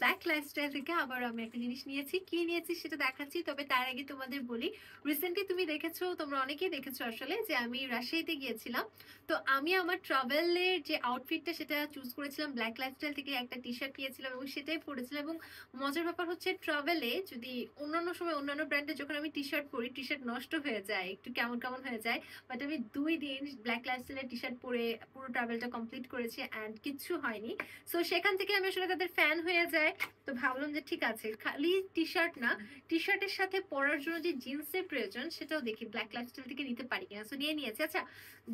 Black lifestyle থেকে আবার আমি একটা জিনিস নিয়েছি। কি নিয়েছি সেটা দেখাচ্ছি। তবে তার আগে তোমাদের বলি, রিসেন্টলি তুমি দেখেছো, তোমরা অনেকেই দেখেছো আসলে, যে আমি রাজশাহীতে গিয়েছিলাম। তো আমি আমার ট্রাভেলের যে আউটফিটটা সেটা চুজ করেছিলাম ব্ল্যাক লাইফস্টাইল থেকে। একটা টি শার্ট নিয়েছিলাম এবং সেটাই পরেছিলাম। এবং মজার ব্যাপার হচ্ছে, ট্রাভেলে যদি অন্যান্য সময় অন্যান্য ব্র্যান্ডে যখন আমি টি শার্ট পরি, টি শার্ট নষ্ট হয়ে যায়, একটু কেমন কেমন হয়ে যায়। বাট আমি 2 দিন ব্ল্যাক লাইফস্টাইলের টি শার্ট পরে পুরো ট্রাভেলটা কমপ্লিট করেছি অ্যান্ড কিচ্ছু হয়নি। সো সেখান থেকে আমি আসলে তাদের ফ্যান হয়ে যায়। তো ভাবলাম যে ঠিক আছে, খালি টি শার্ট না, টি শার্টের সাথে পরার জন্য যে জিন্সের প্রয়োজন সেটাও দেখি ব্ল্যাক লাইফস্টাইল থেকে নিতে পারি কিনা। সো নিয়ে নিয়েছি। আচ্ছা,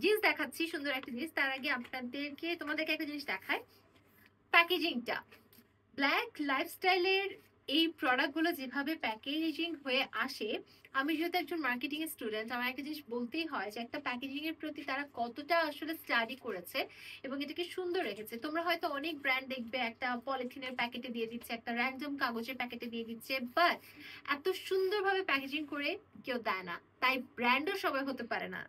জিন্স দেখাচ্ছি, সুন্দর একটা জিনিস। তার আগে তোমাদেরকে একটা জিনিস দেখায়, প্যাকেজিংটা। ব্ল্যাক লাইফস্টাইলের এই প্রোডাক্টগুলো যেভাবে প্যাকেজিং হয়ে আসে, আমি যেহেতু একজন মার্কেটিং এর স্টুডেন্ট, আমার একটা জিনিস বলতেই হয় যে একটা প্যাকেজিং এর প্রতি তারা কতটা আসলে স্টাডি করেছে এবং এটাকে সুন্দর রেখেছে। তোমরা হয়তো অনেক ব্র্যান্ড দেখবে একটা পলিথিনের প্যাকেটে দিয়ে দিচ্ছে, একটা র্যান্ডম কাগজের প্যাকেটে দিয়ে দিচ্ছে, বাট এত সুন্দরভাবে প্যাকেজিং করে কেউ দেয় না। তাই ব্র্যান্ডও সবাই হতে পারে না।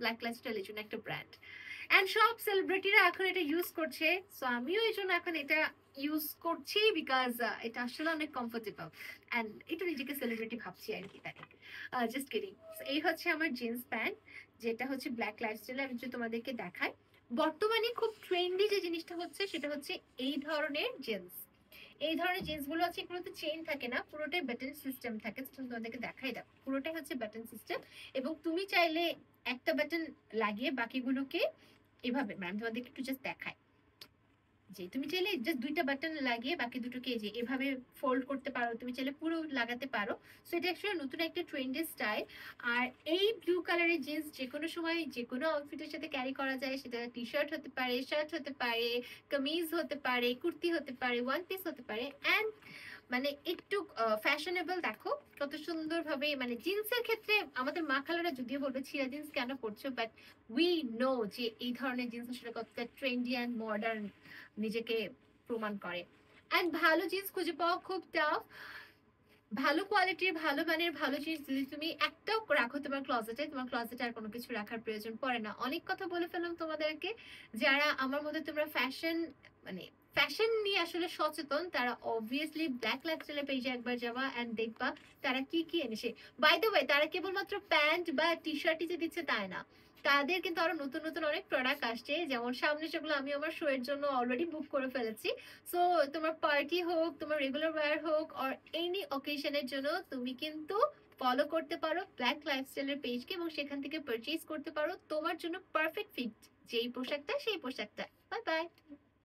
ব্ল্যাক লাইফস্টাইলের জন্য একটা ব্র্যান্ড, অ্যান্ড সব সেলিব্রিটিরা এখন এটা ইউজ করছে। সো আমিও এই জন্য এখন এটা ইউজ করছি, বিকজ এটা আসলে অনেক কমফোর্টেবল অ্যান্ড একটু নিজেকে সেলিব্রিটি ভাবছি আর কি। তাই জাস্ট কিডিং। এই হচ্ছে আমার জিন্স প্যান্ট, যেটা হচ্ছে ব্ল্যাক লাইফস্টাইল। আমি যদি তোমাদেরকে দেখাই, বর্তমানে খুব ট্রেন্ডি যে জিনিসটা হচ্ছে সেটা হচ্ছে এই ধরনের জিন্স। এই ধরনের জিন্স গুলো আছে, এগুলোতে চেইন থাকে না, পুরোটাই বাটন সিস্টেম থাকে। তোমাদেরকে দেখাই দাও, পুরোটাই হচ্ছে বাটন সিস্টেম। এবং তুমি চাইলে একটা বাটন লাগিয়ে বাকিগুলোকে এভাবে, ম্যাম তোমাদেরকে একটু জাস্ট দেখায়, যে তুমি চাইলে জাস্ট 2টা বাটন লাগিয়ে বাকি দুটোকে যে এভাবে ফোল্ড করতে পারো, তুমি চাইলে পুরো লাগাতে পারো। সো এটা অ্যাকচুয়ালি নতুন একটা ট্রেন্ডের স্টাইল। আর এই ব্লু কালারের জিন্স যে কোনো সময় যে কোনো আউটফিটের সাথে ক্যারি করা যায়। সেটা টি শার্ট হতে পারে, শার্ট হতে পারে, কামিজ হতে পারে, কুর্তি হতে পারে, ওয়ান পিস হতে পারে, অ্যান্ড মানে একটু ফ্যাশনেবল। দেখো কত সুন্দর ভাবে, মানে জিন্সের ক্ষেত্রে আমাদের মা খালারা যদিও বলবে ছিঁড়া জিন্স কেন পরছো, বাট উই নো যে এই ধরনের জিন্স আসলে কতটা ট্রেন্ডি অ্যান্ড মডার্ন নিজেকে প্রমাণ করে। অ্যান্ড ভালো জিন্স খুঁজে পাওয়া খুব টাফ। ভালো কোয়ালিটির, ভালো মানের, ভালো জিনিস যদি তুমি একটাও রাখো তোমার ক্লজেটে, তোমার ক্লজেটে আর কোনো কিছু রাখার প্রয়োজন পড়ে না। অনেক কথা বলে ফেললাম তোমাদেরকে। যারা আমার মধ্যে তোমরা ফ্যাশন, মানে ফ্যাশন নিয়ে আসলে সচেতন, তারা অবভিয়াসলি ব্ল্যাক লাইফস্টাইলের পেজে একবার যাবা অ্যান্ড দেখবা তারা কি কি এনেছে। বাই দ্য ওয়ে, তারা কেবলমাত্র প্যান্ট বা টি শার্টই যে দিচ্ছে তাই না, তাদের কিন্তু আরো নতুন নতুন অনেক প্রোডাক্ট আসছে। যেমন সামনে সেগুলো আমি আমার শো এর জন্য অলরেডি বুক করে ফেলেছি। সো তোমার পার্টি হোক, তোমার রেগুলার ওয়্যার হোক, অর এনি অকেশনের জন্য তুমি কিন্তু ফলো করতে পারো ব্ল্যাক লাইফস্টাইলের পেজকে এবং সেখান থেকে পারচেজ করতে পারো তোমার জন্য পারফেক্ট ফিট যেই পোশাকটা, সেই পোশাকটা। Bye bye.